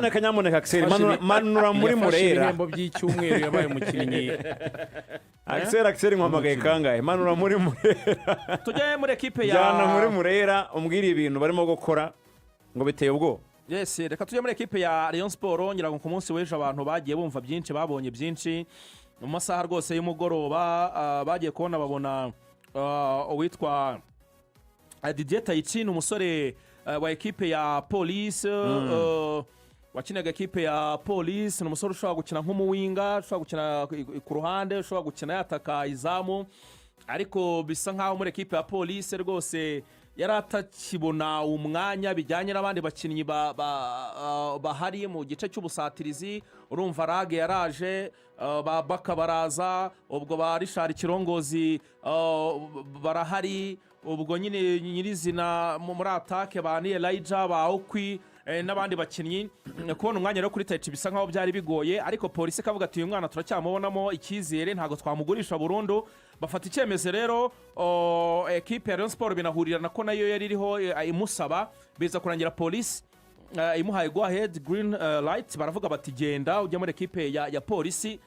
Nyamuneka Axel manura muri Murera ibihembo by'icyumweru yabaye umukinnyi. Axel nkwamagaye kangahe manura muri Murera tujye muri equipe ya jana muri Murera umbwira ibintu barimo gukora ngo biteye ubwo. Yes, reka tujye muri equipe ya Rayon Sport ngira ngo ku munsi w'ejo abantu bagiye bumva byinshi babonye byinshi mu masaha rwose y'umugoroba bagiye kubona babona uwitwa Didier Taichi umusore wa equipe ya Police wakinaga equipe ya Police n'umusore ushobora gukina nk'umuwinga ushobora gukina ku ruhande ushobora gukina yataka izamu ariko bisa nkaho muri equipe ya Police rwose yaratakibona umwanya bijyanye n'abandi bakinnyi bahari mu gice cy'ubusatirizi urumva Rage yaraje bakabaraza ubwo ba Richard Kirongozi barahari ubwo nyine nyirizina muri atake ba ni Elijah ba Okwi n'abandi bakinnyi kubona umwanya rero kuri Taichi bisa nkaho byari bigoye ariko polisi kavuga ati uyu mwana turacyamubonamo icyizere ntago twamugurisha burundu bafata icyemezo rero equipe ya Rayon Sport binahurirana ko nayo yari iriho imusaba biza kurangira polisi imuhaye go ahead green light baravuga bati genda ujya muri equipe ya polisi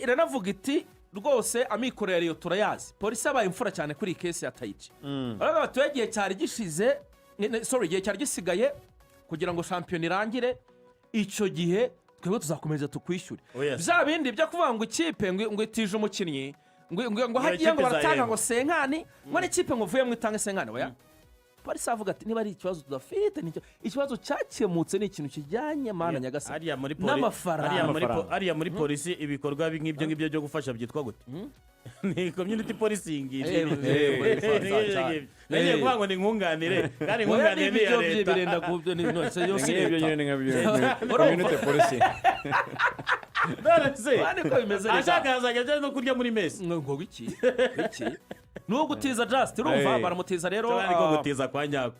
iranavuga iti rwose amikoro yari turayazi polisi yabaye imfura cyane kuri case ya Taichi baravuga bati yagiye cyari gishize igihe cyari gisigaye kugira ngo shampiyona irangire icyo gihe twebwe tuzakomeza tukwishyure bya bindi byo kuvuga ngo ikipe ngo itije umukinnyi ngo hagiye ngo baratanga ngo senkani ngo n'ikipe ngo uvuye mu itange senkani oya polisi avuga ati niba ari ikibazo tudafite ikibazo cyakemutse ni ikintu kijyanye mana nyagasa n'amafaranga ariya muri polisi ibikorwa nk'ibyo byo gufasha byitwa gute ni community policing ngiye kuvuga ngo ni nkunganire kandi nkunganire ni ya leta birenda kubyo ni nose yose ibyo nyine community policing none ko bimeze ashaka hazajya no kurya muri mesi ngo iki no gutiza just urumva baramutiza rero ariko gutiza kwa nyako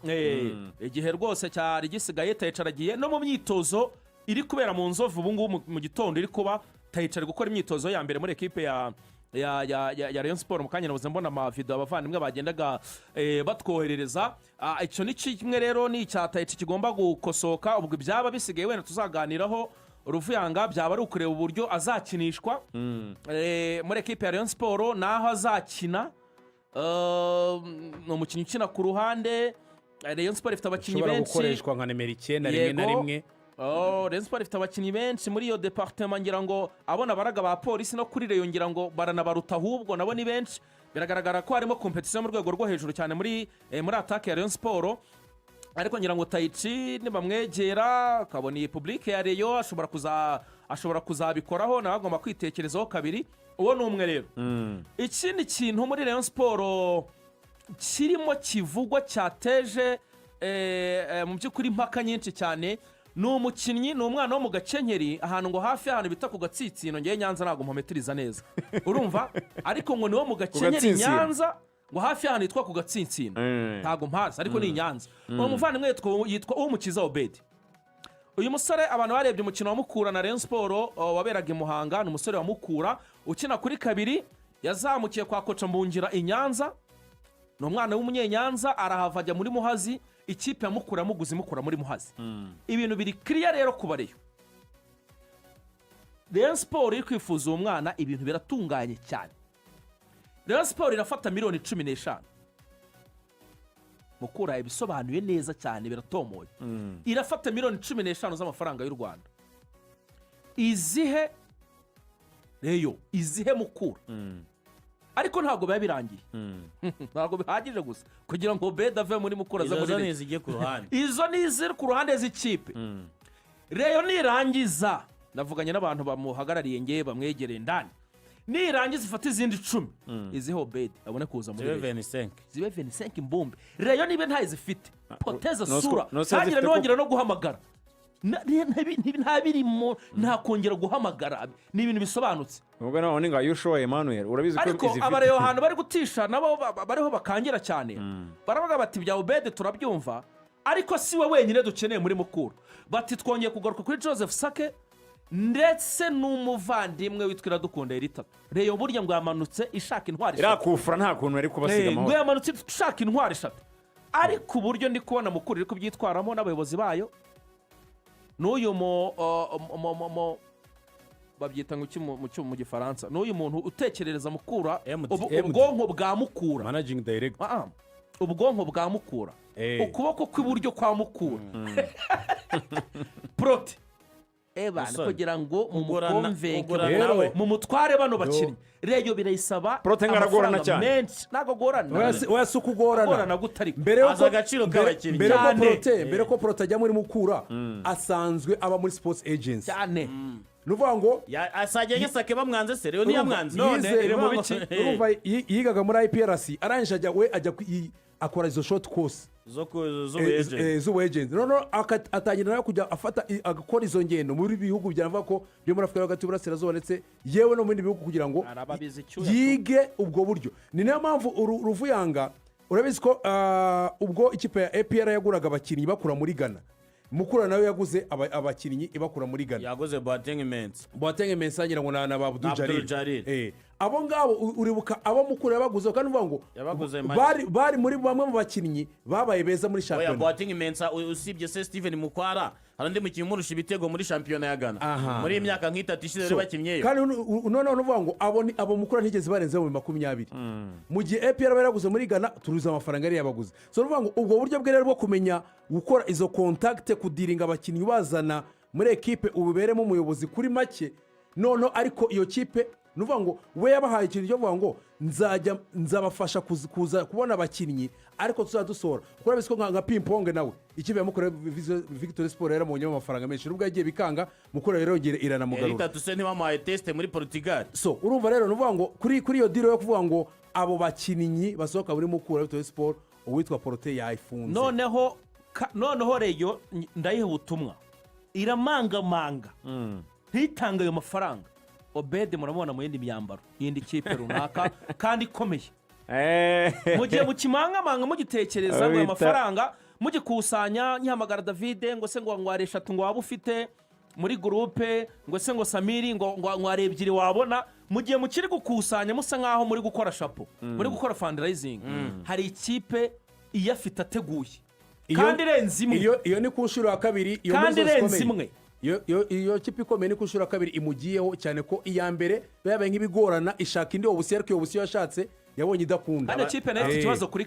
igihe rwose cyari gisigaye Taicharagiye no mu myitozo iri kubera mu Nzovu ubu ngubu mu gitondo iri kuba Taichari gukora imyitozo ya mbere muri equipe ya Rayon Sport mu kanya nabuze mbona ama video abavandimwe bagendaga batwoherereza icyo ni kimwe rero ni icya Taichi kigomba gukosoka ubwo byaba bisigaye wenda tuzaganiraho Ruvuyanga byaba ari ukureba uburyo azakinishwa muri equipe ya Rayon Sport naho azakina no mukinnyi ukina ku ruhande Rayon Sport ifite abakinnyi benshi gukoreshwa nka nimero 9 rimwe na rimwe Rayon Sport ifite abakinnyi benshi muri iyo departement ngira ngo abona baraga ba polisi no kuri Rayon ngira ngo baranabaruta ahubwo nabo ni benshi biragaragara ko harimo competition mu rwego rwo hejuru cyane muri attaque ya Rayon Sport ariko ngira ngo Taichi nibamwegera akabona iyi public ya Rayon ashobora kuzabikoraho nawe agomba kwitekerezaho kabiri uwo ni umwe rero ikindi kintu muri Rayon Sport kirimo kivugwa cyateje mu by'ukuri impaka nyinshi cyane ni umukinnyi ni umwana wo mu Gakenyeri ahantu ngo hafi ahantu bita ku Gatsitsino ngiye Nyanza ntago mpametiriza neza urumva ariko ngo ni wo mu Gakenyeri Nyanza ngo hafi ahantu yitwa ku Gatsitsino ntago mpazi ariko ni Nyanza uwo muvandimwe yitwa Umukiza Obedi uyu musore abantu barebye umukino wa Mukura na Rayon Sport waberaga i Muhanga ni umusore wa Mukura ukina kuri kabiri yazamukiye kwa koca Mbungira i Nyanza ni umwana w'umunyenyanza arahava ajya muri Muhazi ikipe ya Mukura yamuguze Mukura muri Muhazi ibintu biri clear rero kubareyo Rayon Sport iri kwifuza uwo mwana ibintu biratunganye cyane Rayon Sport irafata miliyoni 15 Mukura ibisobanuye neza cyane biratomoye irafata miliyoni 15 z'amafaranga y'u Rwanda izihe Mukura ariko ntago biba birangiye ntago bihagije gusa kugira ngo Beda ave muri Mukura za muri nizige ku ruhande izo nizire ku ruhande z'ikipe Rayon nirangiza navuganye n'abantu bamuhagarariye ngiye bamwegereye ndani nirangiza ifata izindi 10 iziho Beda abone kuza muri 25 mbumbe Rayon nibe ntayizifite poteza sura hagira nongera no guhamagara nta birimo nta kongera guhamagara ni ibintu bisobanutse ubwo naho ninga yushoye Emmanuel urabizi ko izifite ariko abareyo hantu bari gutisha nabo bariho bakangira cyane baravuga bati bya Obede turabyumva ariko si we wenyine dukeneye muri Mukura bati twongeye kugaruka kuri Joseph Sake ndetse n'umuvandimwe witwa Iradukunda Erita Rayon burya ngo yamanutse ishaka intwari irakufura nta kuntu ari kubasiga amahoro ngo yamanutse ishaka intwari 3 ariko uburyo ndi kubona Mukura iri kubyitwaramo n'abayobozi bayo n'uyu babyita ngo mu gifaransa n'uyu muntu utekerereza mukura ubwonko bwa mukura managing director ubwonko bwa mukura ukuboko kw'iburyo kwa mukura prote kugira ngo mu mutware bano bakinnyi rero birayisaba amafaranga menshi ntabwo agorana wese uko ugorana mbere ko prote ajya muri mukura asanzwe aba muri sports agency cyane nuvuga ngo asajya yasake bamwanze se rero ntiyamwanze urumva yigaga muri IPRC arangije ajya akora izo short course z'ubu agent noneho atangira nawe kujya agakora izo ngendo muri bihugu byavuga ko byo muri Afurika hagati y'Uburasirazuba ndetse yewe no mu bindi bihugu kugira ngo yige ubwo buryo ni nayo mpamvu Ruvuyanga urabizi ko ubwo ikipe ya APR yaguraga abakinnyi bakura muri Ghana mukura nawe yaguze abakinnyi ibakura muri Ghana yaguze Boateng Mensa ngira ngo na Abdul Jalil abo ngabo uribuka abo mukura yabaguze kandi uvuga ngo bari muri bamwe mu bakinnyi babaye beza muri shampiyona Boateng Mensa usibye se Steven Mukwara harandi mu kimurusha ibitego muri shampiyona ya Ghana muri imyaka nk'itatu ishize bakimyeyo kandi none uvuga ngo abo mukura ntigeze barenze mu 20 mu gihe APR baraguze muri Ghana turuza amafaranga yari yabaguze so uvuga ngo ubwo buryo bwe rero bwo kumenya gukora izo contact kudiringa abakinnyi bazana muri equipe ububeremo umuyobozi kuri make none ariko iyo kipe nuvuga ngo we yabahaye ikintu cyo kuvuga ngo nzabafasha kuza kubona abakinnyi ariko tuzadusora kuko bisiko nka ping-pong nawe ikibe mukore Victory Sport yari mu nyuma amafaranga menshi nubwo yagiye bikanga mukore rero ngere iranamugarura itatu se ntibamaye test muri Portugal so urumva rero nuvuga ngo kuri iyo deal yo kuvuga ngo abo bakinnyi basohoka muri mukura Victory Sport uwitwa Porte yayifunze noneho reyo ndayihe ubutumwa iramangamanga ntitanga ayo mafaranga Obed murabona mu yindi myambaro yindi kipe runaka kandi ikomeye mu gihe mukimangamanga mugitekereza ngo amafaranga mugikusanya nyihamagara David ngo se ngo ngware 3 ngo waba ufite muri groupe ngo se ngo Samiri ngo ngware 2 wabona mu gihe mukiri gukusanya musa nkaho muri gukora chapeau muri gukora fundraising hari ikipe iyafite ateguye kandi renze imwe iyo ni kunshuro ya kabiri iyo kandi renze imwe iyo kipe ikomeye ni kunshuro ya kabiri imugiyeho cyane ko iya mbere yabaye nk'ibigorana ishaka indi obusiyo ariko iyo obusiyo yashatse yabonye idakunda hano kipe nayo ifite ikibazo kuri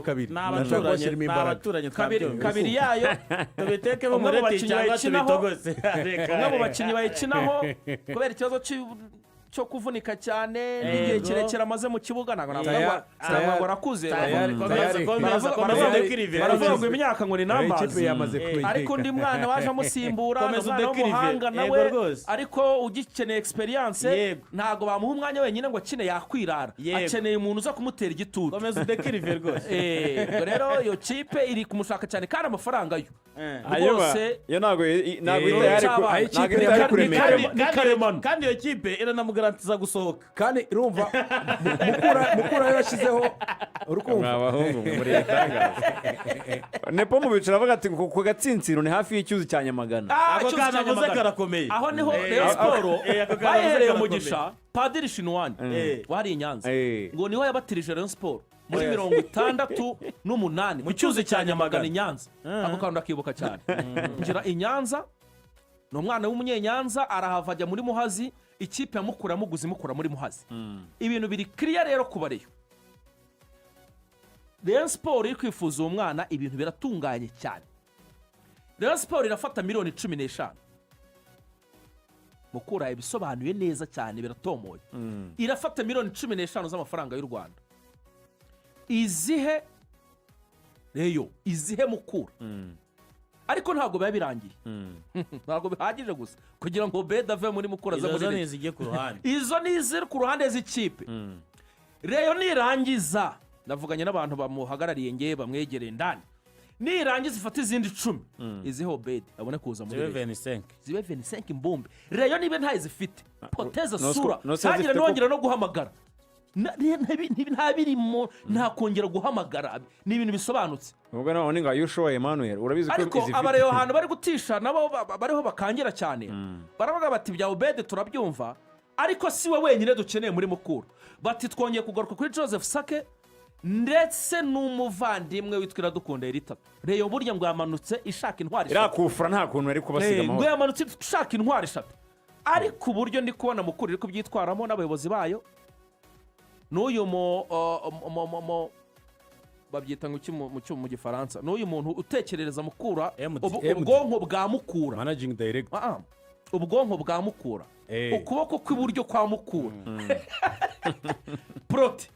kabiri nashaka kubashyiramo imbaraga kabiri yayo tubiteke mu mureti cyangwa tubitogose umwe mu bakinnyi bayikinaho kubera ikibazo cyo kuvunika cyane n'igihe kirekire amaze mu kibuga ntabwo ngo arakuze baravuga ngo imyaka ngo ni n'amazi ariko undi mwana waje amusimbura umwana w'umuhanga nawe ariko ugikeneye experience ntabwo bamuha umwanya wenyine ngo akine yakwirara akeneye umuntu uza kumutera igitutu komeza udekirive rwose rero iyo kipe iri kumushaka cyane kandi amafaranga yo rwose yo ntabwo yari kuremera kandi iyo kipe iranamugarantiza gusohoka kandi urumva mukura yarashyizeho urukumva abahungu muri itangazo nepo mu bicara bavuga ati ku gatsinsiro ni hafi y'icyuzi cya Nyamagana ako kana muze karakomeye aho niho Rayon Sport bahereye umugisha Padiri Shinwani wari Nyanza ngo niho yabatirije Rayon Sport muri 68 mu cyuzi cya Nyamagana Nyanza ako kandi akibuka cyane ngira Inyanza no umwana w'umunyenyanza arahava ajya muri Muhazi ikipe yamukura muguzi mukura muri Muhazi ibintu biri clear rero kubareyo Rayon Sport iri kwifuza umwana ibintu biratunganye cyane Rayon Sport irafata miliyoni 15 mukura ibisobanuye neza cyane biratomoye irafata miliyoni 15 z'amafaranga y'u Rwanda izihe reyo izihe mukura ariko ntabwo biba birangiye ntabwo bihagije gusa kugira ngo Beda ave muri mukura za muri nizige ku ruhande izo nizire ku ruhande z'ikipe reyo nirangiza navuganye n'abantu bamuhagarariye ngiye bamwegereye ndani nirangiza ifata izindi 10 iziho Beda abone kuza muri zibe 25 imbumbe reyo nibe ntayizifite poteza sura ntagira nongera no guhamagara nta birimo nta kongera guhamagara ni ibintu bisobanutse ubwo naho ninga yushoye Emmanuel urabizi ko ariko abareyo hano bari gutisha nabo bariho bakangira cyane baravuga bati bya Obed turabyumva ariko si we wenyine dukeneye muri mukuru bati twongeye kugaruka kuri Joseph Sake ndetse n'umuvandimwe witwa Iradukunda Eritatu. Rayon burya ngo yamanutse ishaka intwari irakufura nta kuntu ari kubasiga ngo amahoro. yamanutse ishaka intwari 3 ariko uburyo ndi kubona mukuru iri kubyitwaramo n'abayobozi bayo n'uyu babyita mu gifaransa n'uyu muntu utekerereza mukura ubwonko bwa mukura managing director ubwonko bwa mukura ukuboko kw'iburyo kwa mukura prote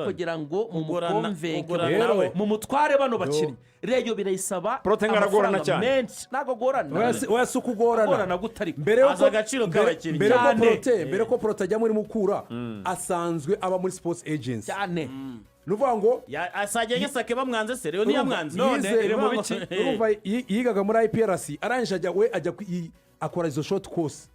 kugira ngo mumukonvenke mu mutware bano bakinnyi Rayon birayisaba amafaranga menshi ntago gorana wese ukugorana mbere yuko agaciro k'abakinnyi mbere ko prote ajya muri mukura asanzwe aba muri sports agency cyane nuvuga ngo asajya yesake bamwanze se Rayon ntiyamwanze urumva yigaga muri IPRC arangije ajya akora izo short course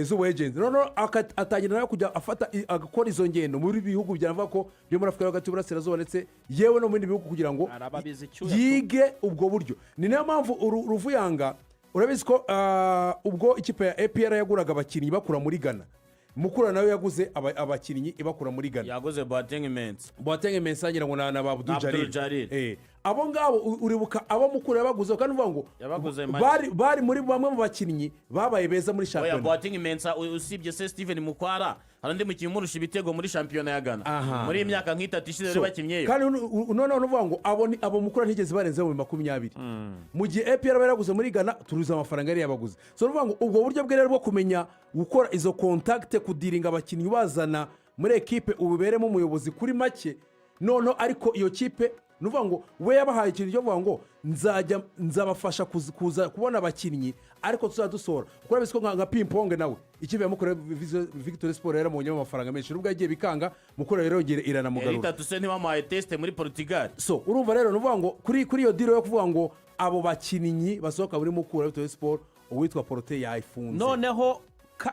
z'ubu agent noneho atangira nawe kujya afata agakora izo ngendo muri bihugu byanavuga ko byo muri Afurika y'Hagati y'Uburasirazuba ndetse yewe no mu bindi bihugu kugira ngo yige ubwo buryo. Ni nayo mpamvu Ruvuyanga urabizi ko ubwo ikipe ya APR yaguraga abakinnyi bakura muri Ghana, mukura nawe yaguze abakinnyi ibakura muri Ghana, yaguze Boateng Mensa ngira ngo na Abdul Jalil abo ngabo uribuka abo mukura yabaguze kandi uvuga ngo bari muri bamwe mu bakinnyi babaye beza muri shampiyona. Boateng Mensa usibye se Steven Mukwara harandi mukinnyi umurusha ibitego muri shampiyona ya Ghana muri imyaka nk'itatu ishize rero bakinnyeyo kandi none uvuga ngo abo mukura ntigeze barenze mu 20 mu gihe APR baraguze muri Ghana turuza amafaranga yari yabaguze. So uvuga ngo ubwo buryo bwe rero bwo kumenya gukora izo contact kudiringa abakinnyi bazana muri equipe ububeremo umuyobozi kuri make nono ariko iyo kipe nuvuga ngo we yabahaye ikintu cyo kuvuga ngo nzabafasha kuza kubona abakinnyi ariko tuzadusora kuko urabise ko nka ping-pong nawe ikipe ya mukura Victory Sport yaramubonye amafaranga menshi nubwo yagiye bikanga mukura rero iranamugarura itatu se ntibamuhaye test muri Portugal. So urumva rero nuvuga ngo kuri iyo deal yo kuvuga ngo abo bakinnyi basohoka muri mukura Victory Sport uwitwa Porte yayifunze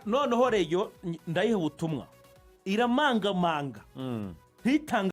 noneho Rayon ndayiha ubutumwa iramangamanga ntitanga